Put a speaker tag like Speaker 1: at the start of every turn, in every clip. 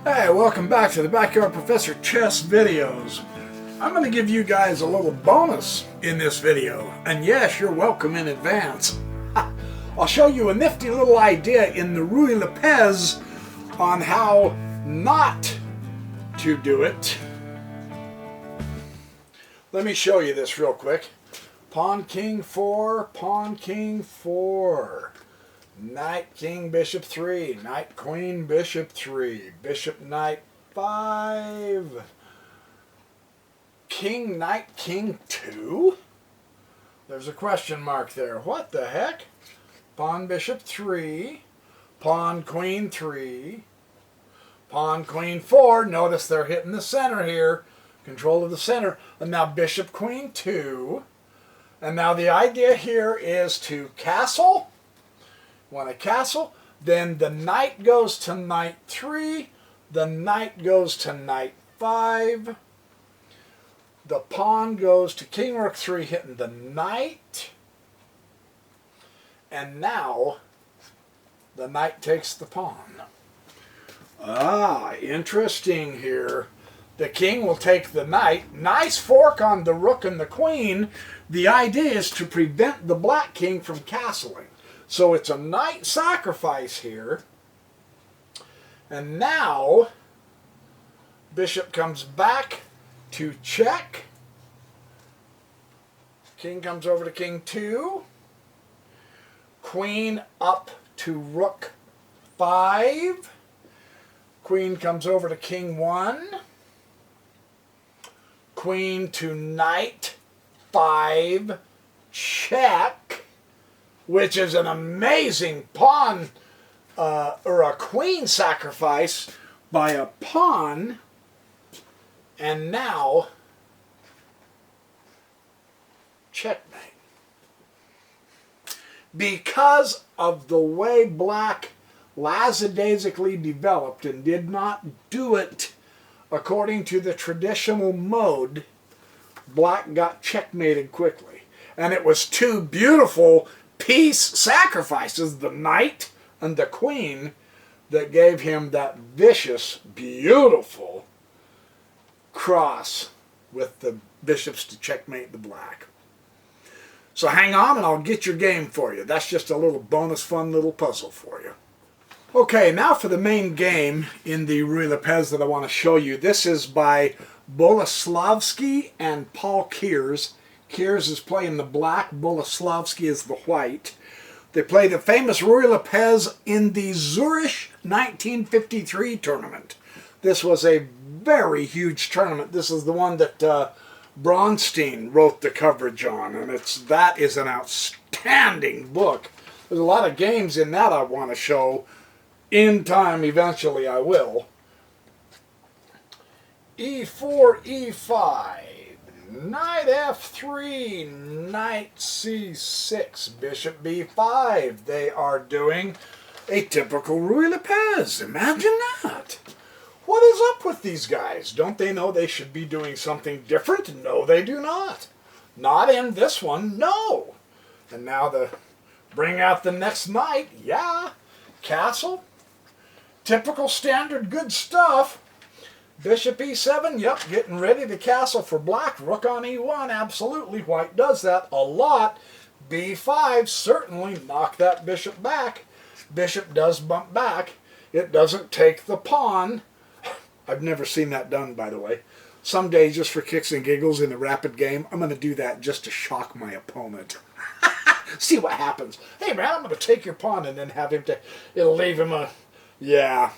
Speaker 1: Hey, welcome back to the Backyard Professor Chess videos. I'm going to give you guys a little bonus in this video, and yes, you're welcome in advance. I'll show you a nifty little idea in the Ruy Lopez on how not to do it. Let me show you this real quick. Pawn, king, 4, pawn, king, 4. Knight, king, bishop 3. Knight, queen, bishop 3. Bishop, knight, 5. King, knight, king, 2. There's a question mark there. What the heck? Pawn, bishop 3. Pawn, queen 3. Pawn, queen 4. Notice they're hitting the center here. Control of the center. And now bishop, queen 2. And now the idea here is to castle. Want a castle? Then the knight goes to knight 3. The knight goes to knight 5. The pawn goes to king rook 3, hitting the knight. And now the knight takes the pawn. Ah, interesting here. The king will take the knight. Nice fork on the rook and the queen. The idea is to prevent the black king from castling. So it's a knight sacrifice here. And now bishop comes back to check. King comes over to king 2. Queen up to rook 5. Queen comes over to king 1. Queen to knight 5. Check. Which is an amazing pawn or a queen sacrifice by a pawn. And now checkmate. Because of the way black lackadaisically developed and did not do it according to the traditional mode, black got checkmated quickly. And it was two beautiful piece sacrifices, the knight and the queen, that gave him that vicious, beautiful cross with the bishops to checkmate the black. So hang on and I'll get your game for you. That's just a little bonus fun little puzzle for you. Okay, now for the main game in the Ruy Lopez that I want to show you. This is by Boleslavsky and Paul Keres. Keres is playing the black, Boleslavsky is the white. They play the famous Ruy Lopez in the Zurich 1953 tournament. This was a very huge tournament. This is the one that Bronstein wrote the coverage on, and that is an outstanding book. There's a lot of games in that I want to show. In time, eventually I will. E4, E5. Knight F3, Knight C6, Bishop B5. They are doing a typical Ruy Lopez. Imagine that. What is up with these guys? Don't they know they should be doing something different? No, they do not. Not in this one, no. And now bring out the next knight. Yeah. Castle. Typical standard good stuff. Bishop E7, yep, getting ready to castle for black. Rook on E1, absolutely. White does that a lot. B5, certainly knock that bishop back. Bishop does bump back. It doesn't take the pawn. I've never seen that done, by the way. Someday, just for kicks and giggles in a rapid game, I'm going to do that just to shock my opponent. See what happens. Hey, man, I'm going to take your pawn and then have him it'll leave him a... Yeah.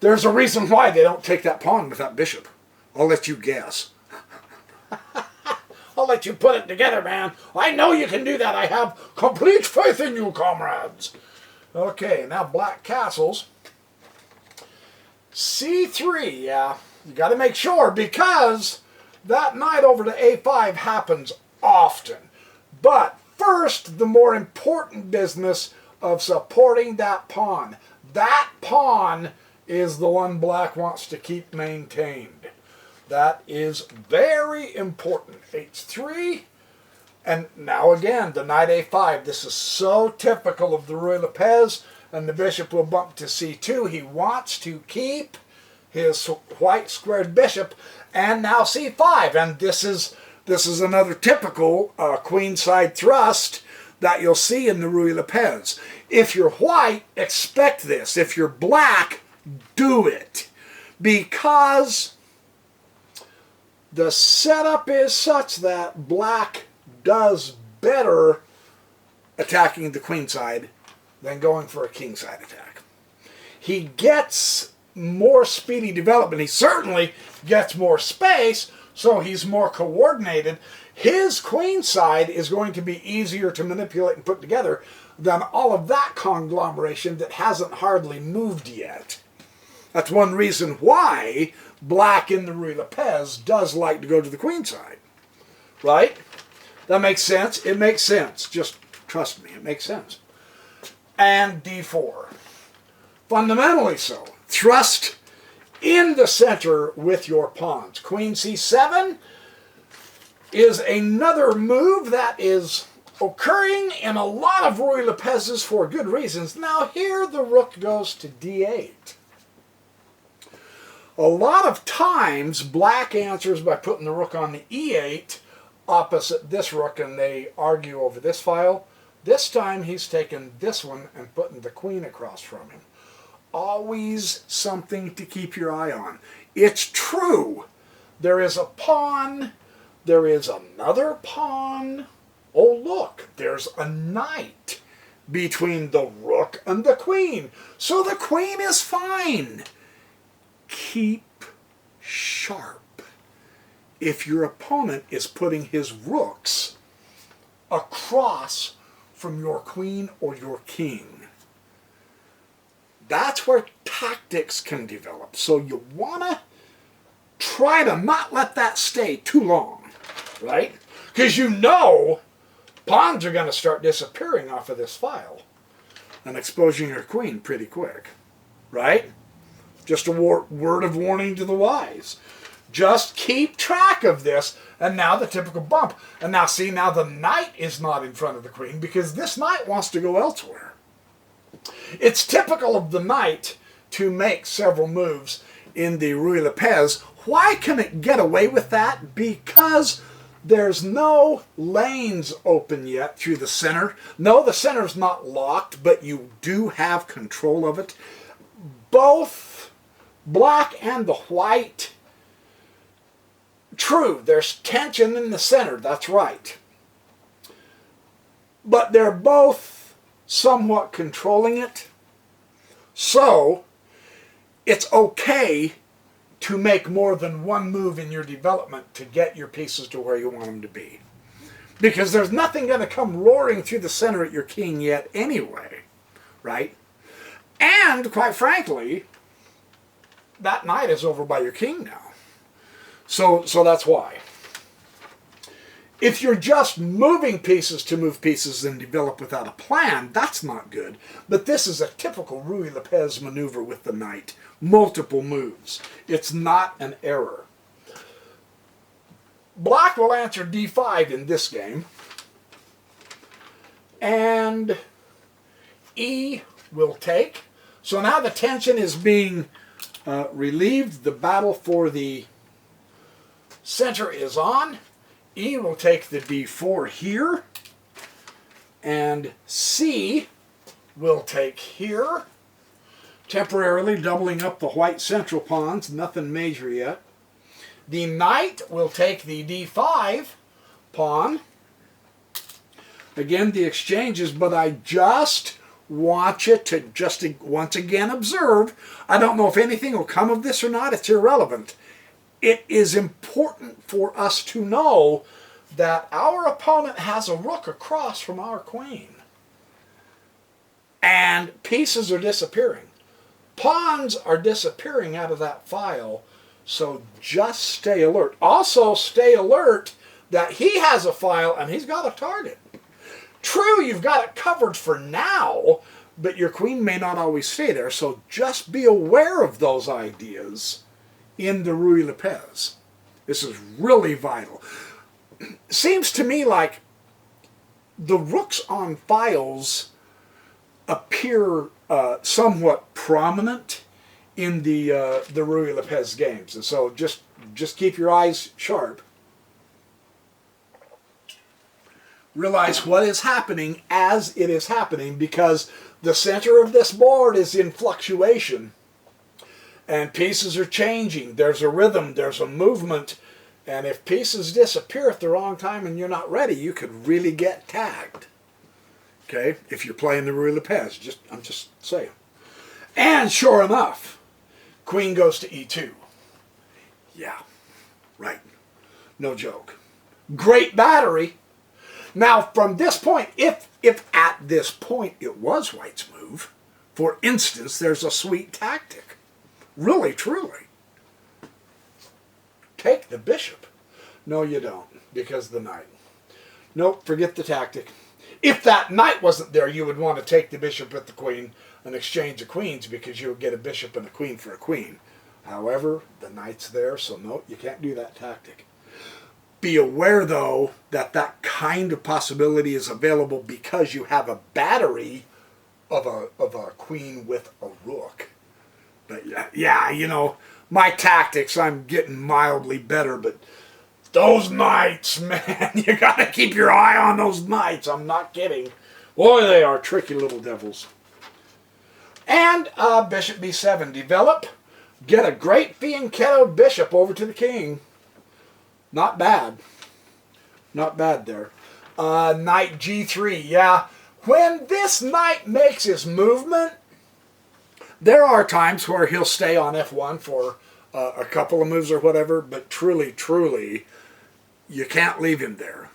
Speaker 1: There's a reason why they don't take that pawn with that bishop. I'll let you guess. I'll let you put it together, man. I know you can do that. I have complete faith in you, comrades. Okay, now black castles. C3, yeah. You got to make sure, because that knight over to A5 happens often. But first, the more important business of supporting that pawn. That pawn is the one black wants to keep maintained. That is very important. H3, and now again, the knight A5. This is so typical of the Ruy Lopez, and the bishop will bump to C2. He wants to keep his white squared bishop, and now c5. And this is another typical queenside thrust that you'll see in the Ruy Lopez. If you're white, expect this. If you're black, do it. Because the setup is such that black does better attacking the queenside than going for a kingside attack. He gets more speedy development. He certainly gets more space, so he's more coordinated. His queenside is going to be easier to manipulate and put together than all of that conglomeration that hasn't hardly moved yet. That's one reason why black in the Ruy Lopez does like to go to the queenside. Right? That makes sense? It makes sense. Just trust me, it makes sense. And d4. Fundamentally so. Thrust in the center with your pawns. Queen c7 is another move that is occurring in a lot of Ruy Lopez's for good reasons. Now here the rook goes to d8. A lot of times black answers by putting the rook on the e8 opposite this rook, and they argue over this file. This time he's taken this one and putting the queen across from him. Always something to keep your eye on. It's true. There is a pawn. There is another pawn. Oh, look, there's a knight between the rook and the queen. So the queen is fine. Keep sharp. If your opponent is putting his rooks across from your queen or your king, that's where tactics can develop. So you want to try to not let that stay too long, right? Because you know pawns are going to start disappearing off of this file and exposing your queen pretty quick, right? Just a word of warning to the wise. Just keep track of this. And now the typical bump. And now see, now the knight is not in front of the queen because this knight wants to go elsewhere. It's typical of the knight to make several moves in the Ruy Lopez. Why can it get away with that? Because there's no lanes open yet through the center. No, the center's not locked, but you do have control of it. Both black and the white, true, there's tension in the center, that's right. But they're both somewhat controlling it. So, it's okay to make more than one move in your development to get your pieces to where you want them to be. Because there's nothing going to come roaring through the center at your king yet anyway, right? And, quite frankly, that knight is over by your king now. So that's why. If you're just moving pieces to move pieces and develop without a plan, that's not good. But this is a typical Ruy Lopez maneuver with the knight. Multiple moves. It's not an error. Black will answer d5 in this game. And e will take. So now the tension is being relieved. The battle for the center is on. E will take the d4 here. And C will take here. Temporarily doubling up the white central pawns. Nothing major yet. The knight will take the d5 pawn. Again, the exchanges, but I just want you to just once again observe. I don't know if anything will come of this or not. It's irrelevant. It is important for us to know that our opponent has a rook across from our queen. And pieces are disappearing. Pawns are disappearing out of that file, so just stay alert. Also stay alert that he has a file and he's got a target. True, you've got it covered for now, but your queen may not always stay there, so just be aware of those ideas in the Ruy Lopez. This is really vital. Seems to me like the rooks on files appear somewhat prominent in the Ruy Lopez games. And so just keep your eyes sharp. Realize what is happening as it is happening, because the center of this board is in fluctuation. And pieces are changing. There's a rhythm, there's a movement. And if pieces disappear at the wrong time and you're not ready, you could really get tagged. Okay? If you're playing the Ruy Lopez. I'm just saying. And sure enough, queen goes to e2. Yeah, right. No joke. Great battery. Now, from this point, if at this point it was white's move, for instance, there's a sweet tactic. Really, truly. Take the bishop. No, you don't, because the knight. Nope, forget the tactic. If that knight wasn't there, you would want to take the bishop with the queen and exchange the queens, because you would get a bishop and a queen for a queen. However, the knight's there, so no, you can't do that tactic. Be aware, though, that that kind of possibility is available because you have a battery of a queen with a rook. But yeah, you know, my tactics, I'm getting mildly better, but those knights, man, you got to keep your eye on those knights. I'm not kidding. Boy, they are tricky little devils. And bishop b7, develop. Get a great fianchetto bishop over to the king. Not bad. Not bad there. Knight g3, yeah. When this knight makes his movement, there are times where he'll stay on f1 for a couple of moves or whatever, but truly, truly, you can't leave him there.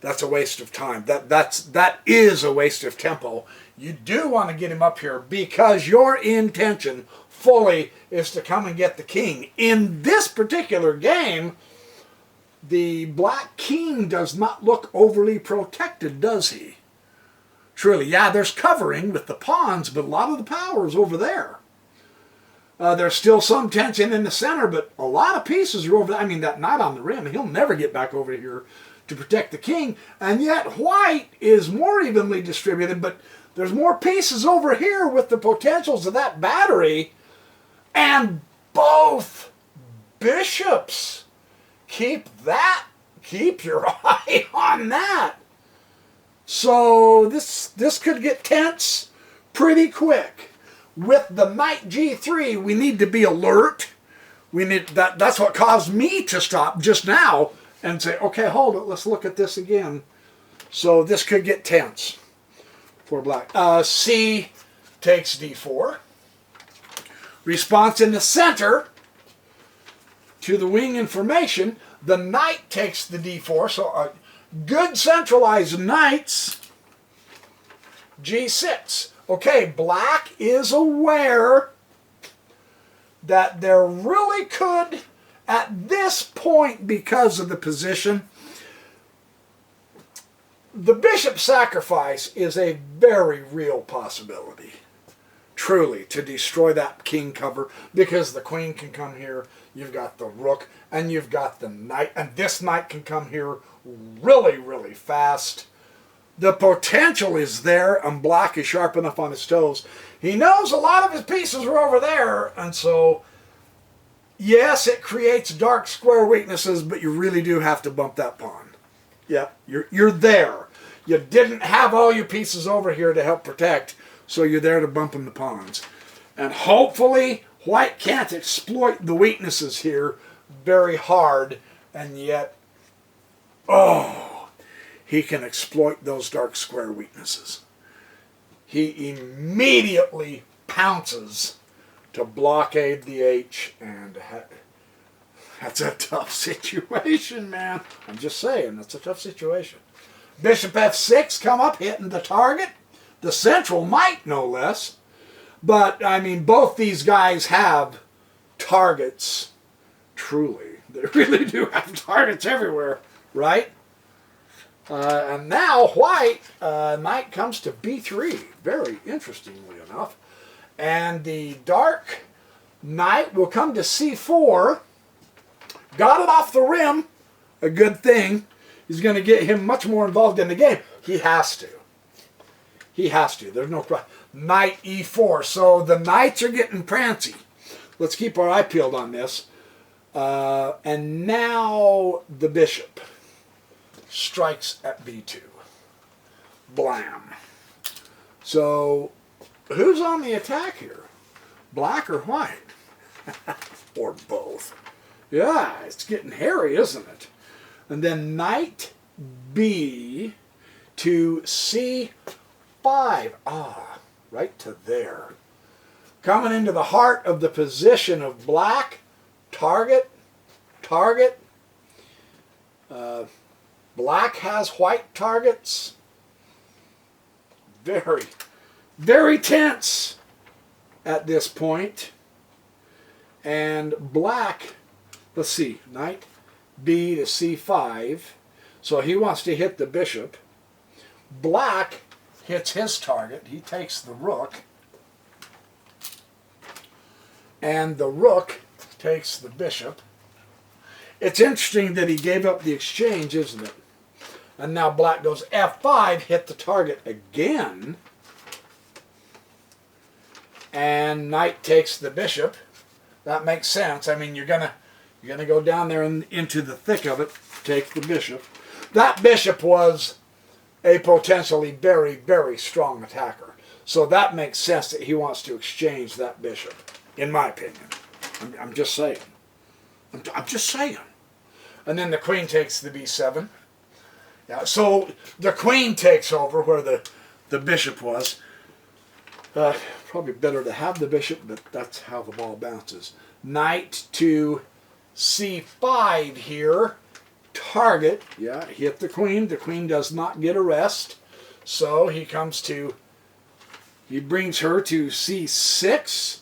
Speaker 1: That's a waste of time. That is a waste of tempo. You do want to get him up here because your intention fully is to come and get the king. In this particular game, the black king does not look overly protected, does he? Truly, yeah, there's covering with the pawns, but a lot of the power is over there. There's still some tension in the center, but a lot of pieces are over there. I mean, that knight on the rim, he'll never get back over here to protect the king. And yet white is more evenly distributed, but there's more pieces over here with the potentials of that battery. And both bishops. Keep your eye on that. So this could get tense pretty quick. With the knight g3, we need to be alert. That's what caused me to stop just now and say, okay, hold it, let's look at this again. So this could get tense for black. C takes d4. Response in the center to the wing information. The knight takes the d4, so good centralized knights. g6. Okay, black is aware that there really could, at this point, because of the position, the bishop sacrifice is a very real possibility. Truly, to destroy that king cover, because the queen can come here, you've got the rook, and you've got the knight, and this knight can come here really, really fast. The potential is there, and black is sharp enough on his toes. He knows a lot of his pieces are over there, and so, yes, it creates dark square weaknesses, but you really do have to bump that pawn. Yeah, you're there. You didn't have all your pieces over here to help protect, so you're there to bump in the pawns. And hopefully, white can't exploit the weaknesses here very hard, and yet, oh, he can exploit those dark square weaknesses. He immediately pounces to blockade the H, and that's a tough situation, man. I'm just saying, that's a tough situation. Bishop f6, come up, hitting the target. The central might, no less. But, I mean, both these guys have targets, truly. They really do have targets everywhere, right? And now white, knight comes to b3, very interestingly enough. And the dark knight will come to c4. Got it off the rim, a good thing. He's going to get him much more involved in the game. He has to. He has to. There's no question. Knight e4. So the knights are getting prancy. let's keep our eye peeled on this. And now the bishop strikes at b2. Blam. So who's on the attack here? Black or white? Or both. Yeah, it's getting hairy, isn't it? And then knight b to c5. Ah, right to there. Coming into the heart of the position of black. Target. Target. Black has white targets. Very, very tense at this point. And black, let's see, knight b to c5. So he wants to hit the bishop. Black hits his target. He takes the rook. And the rook takes the bishop. It's interesting that he gave up the exchange, isn't it? And now black goes f5, hit the target again. And knight takes the bishop. That makes sense. I mean, you're gonna go down there and into the thick of it, take the bishop. That bishop was a potentially very, very strong attacker. So that makes sense that he wants to exchange that bishop, in my opinion. I'm just saying. I'm just saying. And then the queen takes the b7. Yeah, so the queen takes over where the bishop was. Probably better to have the bishop, but that's how the ball bounces. Knight to c5 here. Target. Yeah, hit the queen. The queen does not get a rest. So he brings her to c6.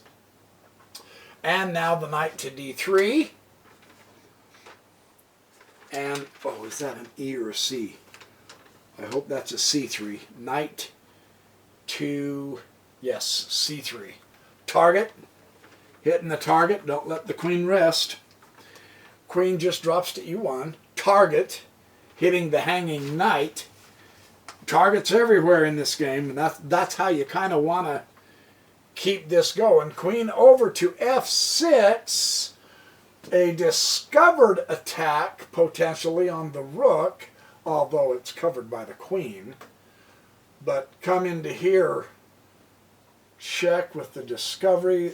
Speaker 1: And now the knight to d3. And, oh, is that an E or a C? I hope that's a c3. Knight to, yes, c3. Target. Hitting the target. Don't let the queen rest. Queen just drops to e1. Target. Hitting the hanging knight. Targets everywhere in this game. And that's how you kind of want to keep this going. Queen over to f6. A discovered attack, potentially, on the rook, although it's covered by the queen. But come into here, check with the discovery.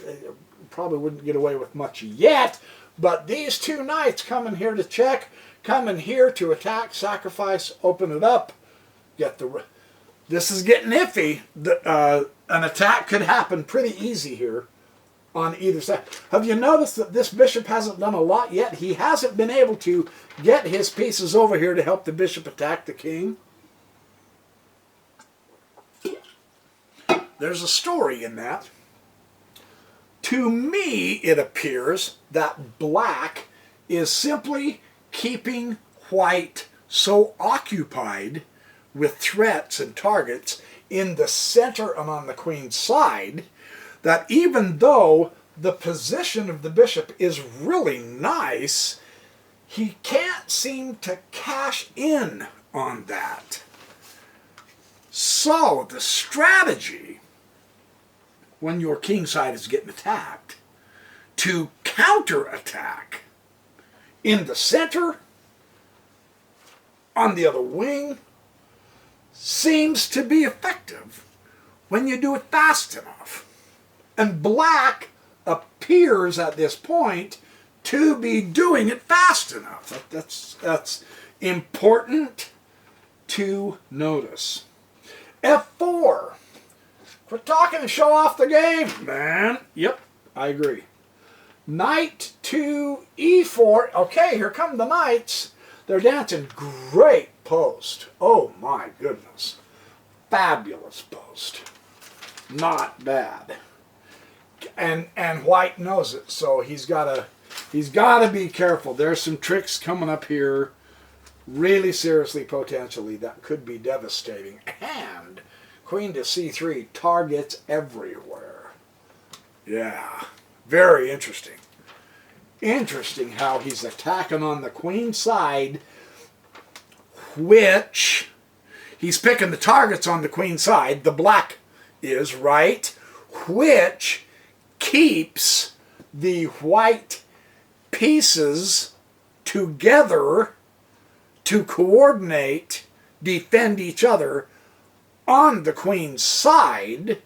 Speaker 1: Probably wouldn't get away with much yet, but these two knights coming here to check, coming here to attack, sacrifice, open it up, get the... This is getting iffy. An attack could happen pretty easy here on either side. Have you noticed that this bishop hasn't done a lot yet? He hasn't been able to get his pieces over here to help the bishop attack the king. There's a story in that. To me, it appears that black is simply keeping white so occupied with threats and targets in the center and on the queen's side that even though the position of the bishop is really nice, he can't seem to cash in on that. So the strategy, when your king side is getting attacked, to counterattack in the center, on the other wing, seems to be effective when you do it fast enough. And black appears at this point to be doing it fast enough. That's important to notice. F4. Quit talking and show off the game, man. Yep, I agree. Knight to e4. Okay, here come the knights. They're dancing. Great post. Oh my goodness. Fabulous post. Not bad. And white knows it, so he's gotta be careful. There's some tricks coming up here, really seriously, potentially, that could be devastating. And queen to c3, targets everywhere. Yeah, very interesting. Interesting how he's attacking on the queen side, which he's picking the targets on the queen side, the black is, right, which keeps the white pieces together to coordinate, defend each other on the queen's side,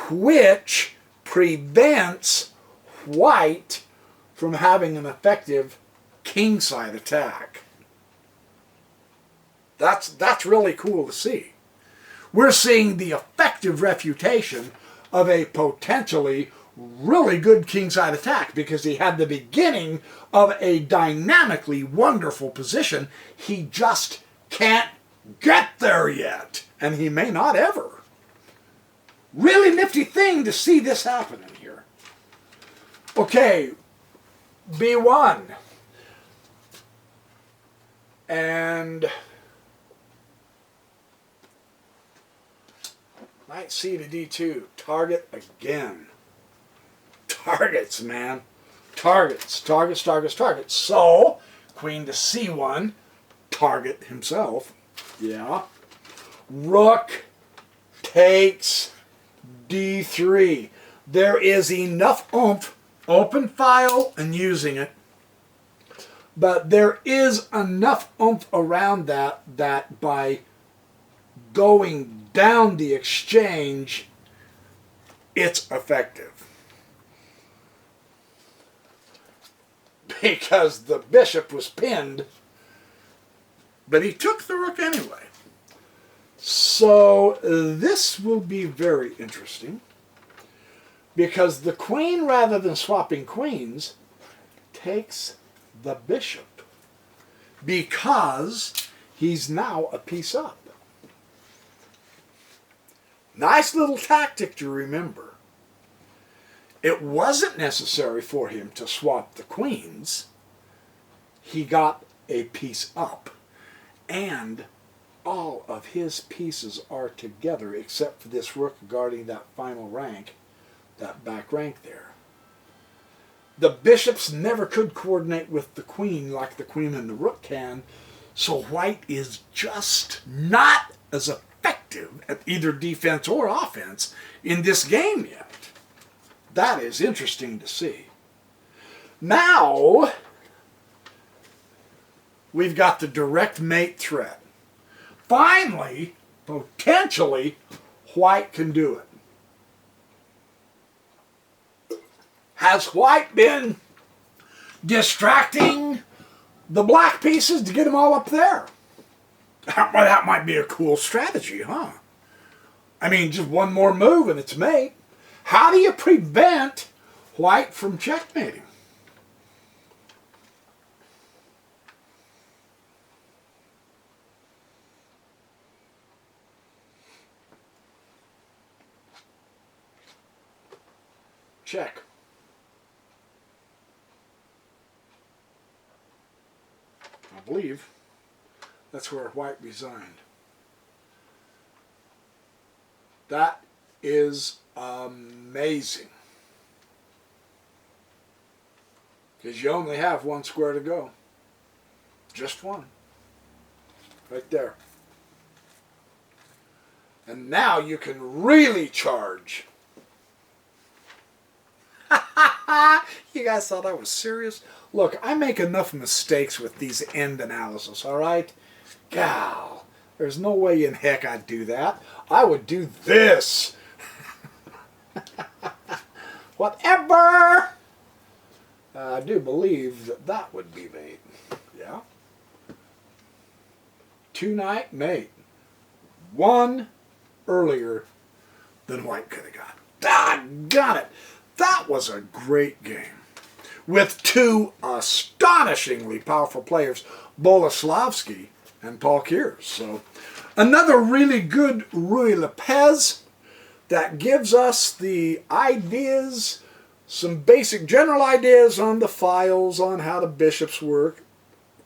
Speaker 1: which prevents white from having an effective kingside attack. That's really cool to see. We're seeing the effective refutation of a potentially really good kingside attack, because he had the beginning of a dynamically wonderful position. He just can't get there yet, and he may not ever. Really nifty thing to see this happening here. Okay, B1. And knight C to D2. Target again. Targets, man. Targets, targets, targets, targets. So, queen to C1. Target himself. Yeah. Rook takes D3. There is enough oomph. Open file and using it. But there is enough oomph around that by going down the exchange, it's effective. Because the bishop was pinned, but he took the rook anyway. So this will be very interesting, because the queen, rather than swapping queens, takes the bishop, because he's now a piece up. Nice little tactic to remember. It wasn't necessary for him to swap the queens. He got a piece up, and all of his pieces are together except for this rook guarding that final rank, that back rank there. The bishops never could coordinate with the queen like the queen and the rook can, so white is just not as effective at either defense or offense in this game yet. That is interesting to see. Now, we've got the direct mate threat. Finally, potentially, white can do it. Has white been distracting the black pieces to get them all up there? That might be a cool strategy, huh? I mean, just one more move and it's mate. How do you prevent white from checkmating? Check. I believe that's where white resigned. That is amazing. Because you only have one square to go. Just one. Right there. And now you can really charge. You guys thought I was serious? Look, I make enough mistakes with these end analysis, alright? Gal, there's no way in heck I'd do that. I would do this. Whatever. I do believe that that would be mate. Yeah. Two-night mate. One earlier than white could have got. Doggone it. That was a great game. With two astonishingly powerful players, Boleslavsky and Paul Keres. So, another really good Ruy Lopez that gives us the ideas, some basic general ideas on the files, on how the bishops work,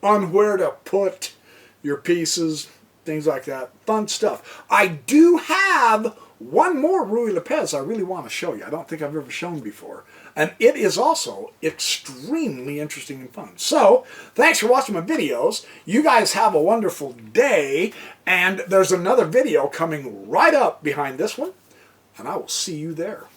Speaker 1: on where to put your pieces, things like that. Fun stuff. I do have one more Ruy Lopez I really want to show you. I don't think I've ever shown before. And it is also extremely interesting and fun. So, thanks for watching my videos. You guys have a wonderful day. And there's another video coming right up behind this one. And I will see you there.